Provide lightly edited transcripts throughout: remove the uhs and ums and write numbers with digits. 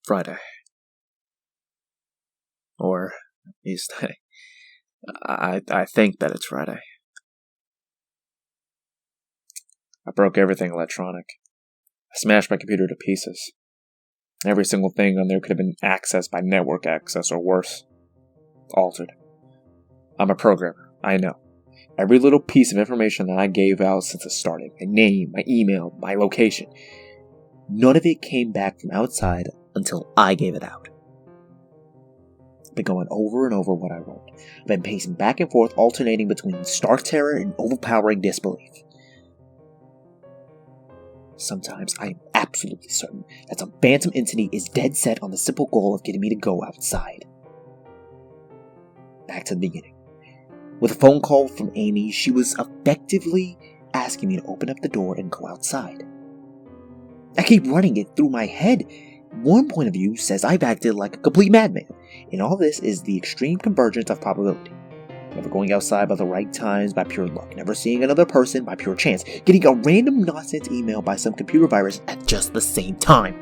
Friday. Or, at least, I think that it's Friday. I broke everything electronic. I smashed my computer to pieces. Every single thing on there could have been accessed by network access or worse. Altered. I'm a programmer, I know. Every little piece of information that I gave out since it started, my name, my email, my location, none of it came back from outside until I gave it out. I've been going over and over what I wrote. I've been pacing back and forth, alternating between stark terror and overpowering disbelief. Sometimes I am absolutely certain that some phantom entity is dead set on the simple goal of getting me to go outside. Back to the beginning. With a phone call from Amy, she was effectively asking me to open up the door and go outside. I keep running it through my head. One point of view says I've acted like a complete madman, and all this is the extreme convergence of probability. Never going outside by the right times by pure luck, never seeing another person by pure chance, getting a random nonsense email by some computer virus at just the same time.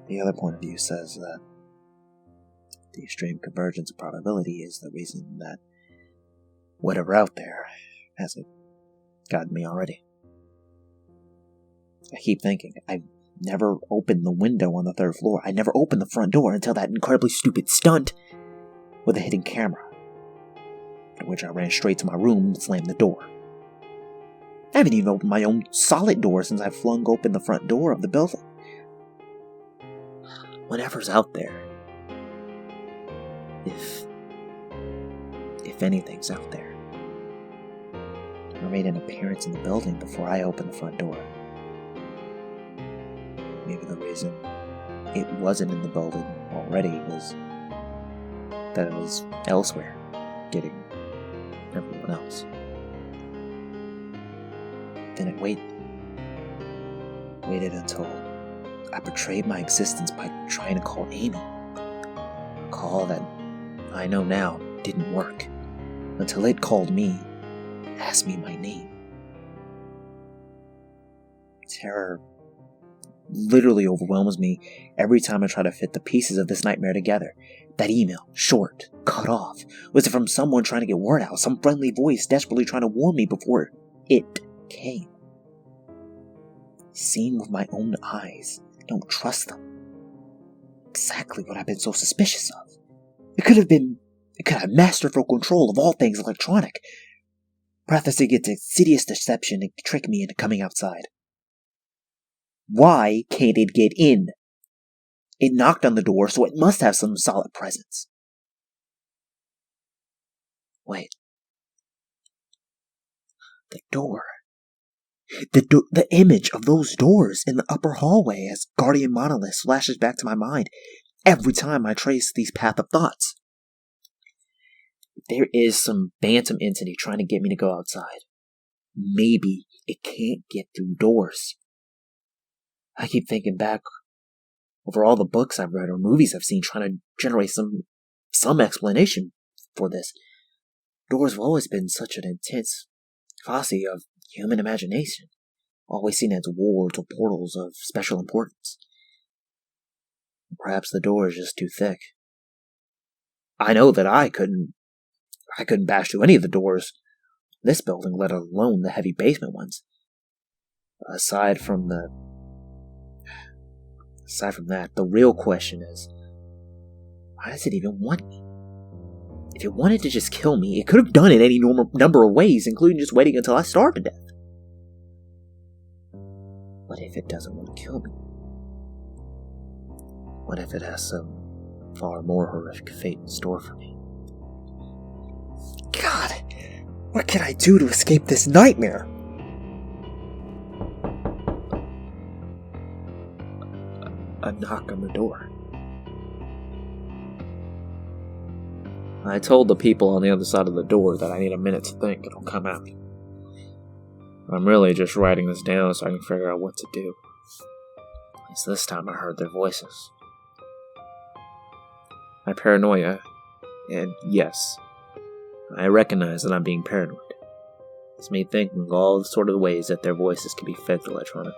The other point of view says that the extreme convergence of probability is the reason that whatever out there hasn't gotten me already. I keep thinking, I've never opened the window on the third floor. I never opened the front door until that incredibly stupid stunt with a hidden camera, in which I ran straight to my room and slammed the door. I haven't even opened my own solid door since I flung open the front door of the building. Whatever's out there, if anything's out there, I made an appearance in the building before I opened the front door. Maybe the reason it wasn't in the building already was that it was elsewhere, getting everyone else. Then I waited until I betrayed my existence by trying to call Amy. A call that I know now didn't work, until it called me, asked me my name. Terror literally overwhelms me every time I try to fit the pieces of this nightmare together. That email, short, cut off. Was it from someone trying to get word out? Some friendly voice desperately trying to warn me before it came? Seen with my own eyes. Don't trust them. Exactly what I've been so suspicious of. It could have masterful control of all things electronic. Practicing its insidious deception to trick me into coming outside. Why can't it get in? It knocked on the door, so it must have some solid presence. Wait. The door. The image of those doors in the upper hallway as Guardian Monolith flashes back to my mind every time I trace these path of thoughts. There is some phantom entity trying to get me to go outside. Maybe it can't get through doors. I keep thinking back over all the books I've read or movies I've seen trying to generate some explanation for this. Doors have always been such an intense foci of human imagination, always seen as wards or portals of special importance. Perhaps the door is just too thick. I know that I couldn't bash through any of the doors in this building, let alone the heavy basement ones. Aside from that, the real question is, why does it even want me? If it wanted to just kill me, it could have done it any number of ways, including just waiting until I starved to death. What if it doesn't want to kill me? What if it has some far more horrific fate in store for me? God, what can I do to escape this nightmare? A knock on the door. I told the people on the other side of the door that I need a minute to think and I'll come out. I'm really just writing this down so I can figure out what to do. At least this time I heard their voices. My paranoia, and yes, I recognize that I'm being paranoid. It's me thinking of all the sort of ways that their voices can be fed through electronic.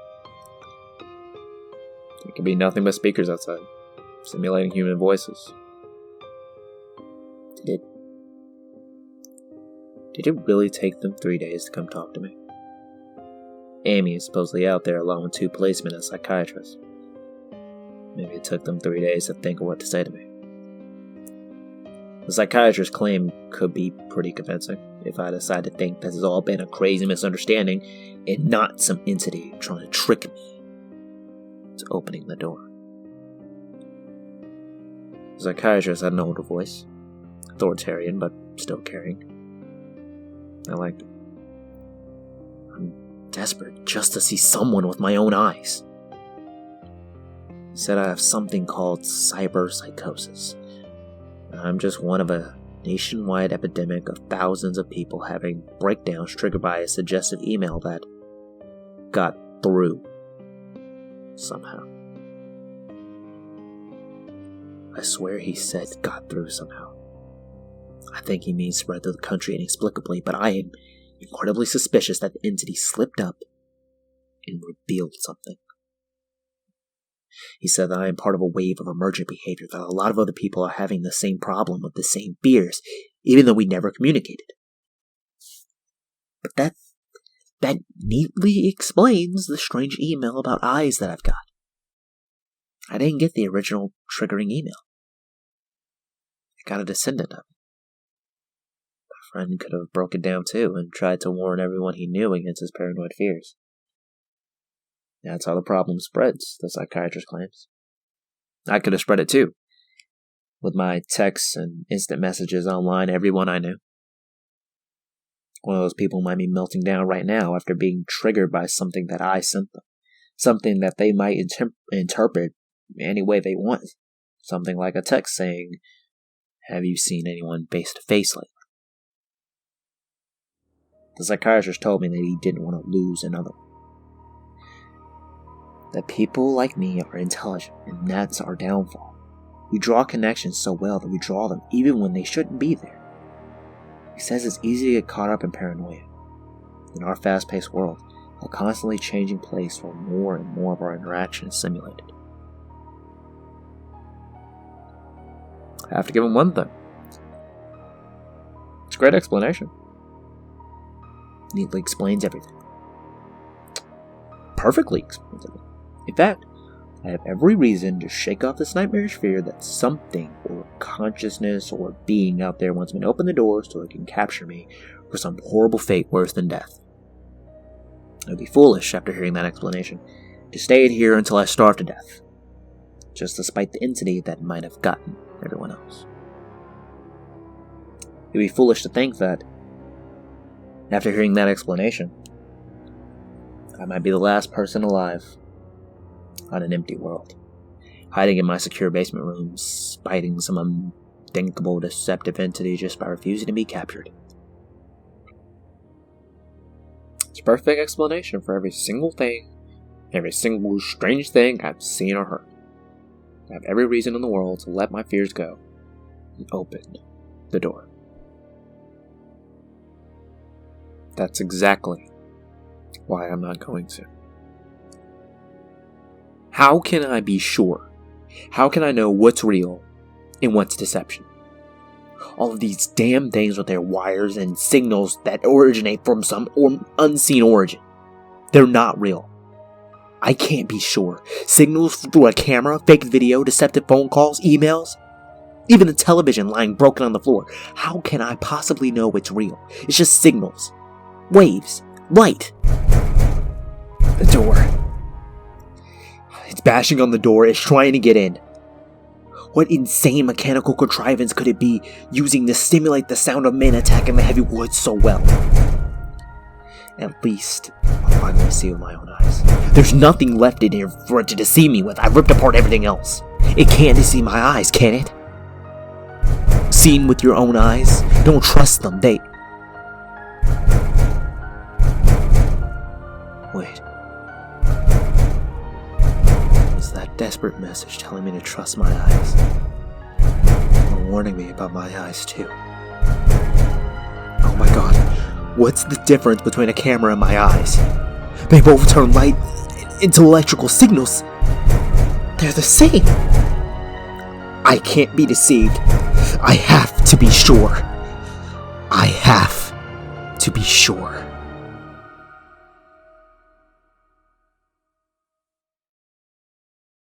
It could be nothing but speakers outside, simulating human voices. Did it really take them 3 days to come talk to me? Amy is supposedly out there along with 2 policemen and a psychiatrist. Maybe it took them 3 days to think of what to say to me. The psychiatrist's claim could be pretty convincing if I decide to think this has all been a crazy misunderstanding and not some entity trying to trick me into opening the door. The psychiatrist had an older voice, authoritarian but still caring. I liked it. I'm desperate just to see someone with my own eyes. He said I have something called cyber-psychosis. I'm just one of a nationwide epidemic of thousands of people having breakdowns triggered by a suggestive email that got through somehow. I swear he said got through somehow. I think he means spread through the country inexplicably, but I am incredibly suspicious that the entity slipped up and revealed something. He said that I am part of a wave of emergent behavior, that a lot of other people are having the same problem with the same fears, even though we never communicated. But that neatly explains the strange email about eyes that I've got. I didn't get the original triggering email. I got a descendant of it. My friend could have broken down too and tried to warn everyone he knew against his paranoid fears. That's how the problem spreads, the psychiatrist claims. I could have spread it too. With my texts and instant messages online, everyone I knew. One of those people might be melting down right now after being triggered by something that I sent them. Something that they might interpret any way they want. Something like a text saying, "Have you seen anyone face to face lately?" The psychiatrist told me that he didn't want to lose another one. That people like me are intelligent, and that's our downfall. We draw connections so well that we draw them even when they shouldn't be there. He says it's easy to get caught up in paranoia. In our fast-paced world, a constantly changing place where more and more of our interaction is simulated. I have to give him one thing. It's a great explanation. Neatly explains everything. Perfectly explains everything. In fact, I have every reason to shake off this nightmarish fear that something or consciousness or being out there wants me to open the door so it can capture me for some horrible fate worse than death. It would be foolish, after hearing that explanation, to stay here until I starve to death, just to spite the entity that might have gotten everyone else. It would be foolish to think that, after hearing that explanation, I might be the last person alive on an empty world, hiding in my secure basement room, spiting some unthinkable deceptive entity just by refusing to be captured. It's a perfect explanation for every single thing, every single strange thing I've seen or heard. I have every reason in the world to let my fears go and open the door. That's exactly why I'm not going to. How can I be sure? How can I know what's real and what's deception? All of these damn things with their wires and signals that originate from some unseen origin. They're not real. I can't be sure. Signals through a camera, fake video, deceptive phone calls, emails, even the television lying broken on the floor. How can I possibly know it's real? It's just signals, waves, light. The door. It's bashing on the door. It's trying to get in. What insane mechanical contrivance could it be using to stimulate the sound of men attacking the heavy wood so well? At least, I'll finally see with my own eyes. There's nothing left in here for it to deceive me with. I ripped apart everything else. It can't deceive my eyes, can it? Seen with your own eyes? Don't trust them, Wait. Is that desperate message telling me to trust my eyes? Or warning me about my eyes too? Oh my god. What's the difference between a camera and my eyes? They both turn light into electrical signals. They're the same. I can't be deceived. I have to be sure. I have to be sure.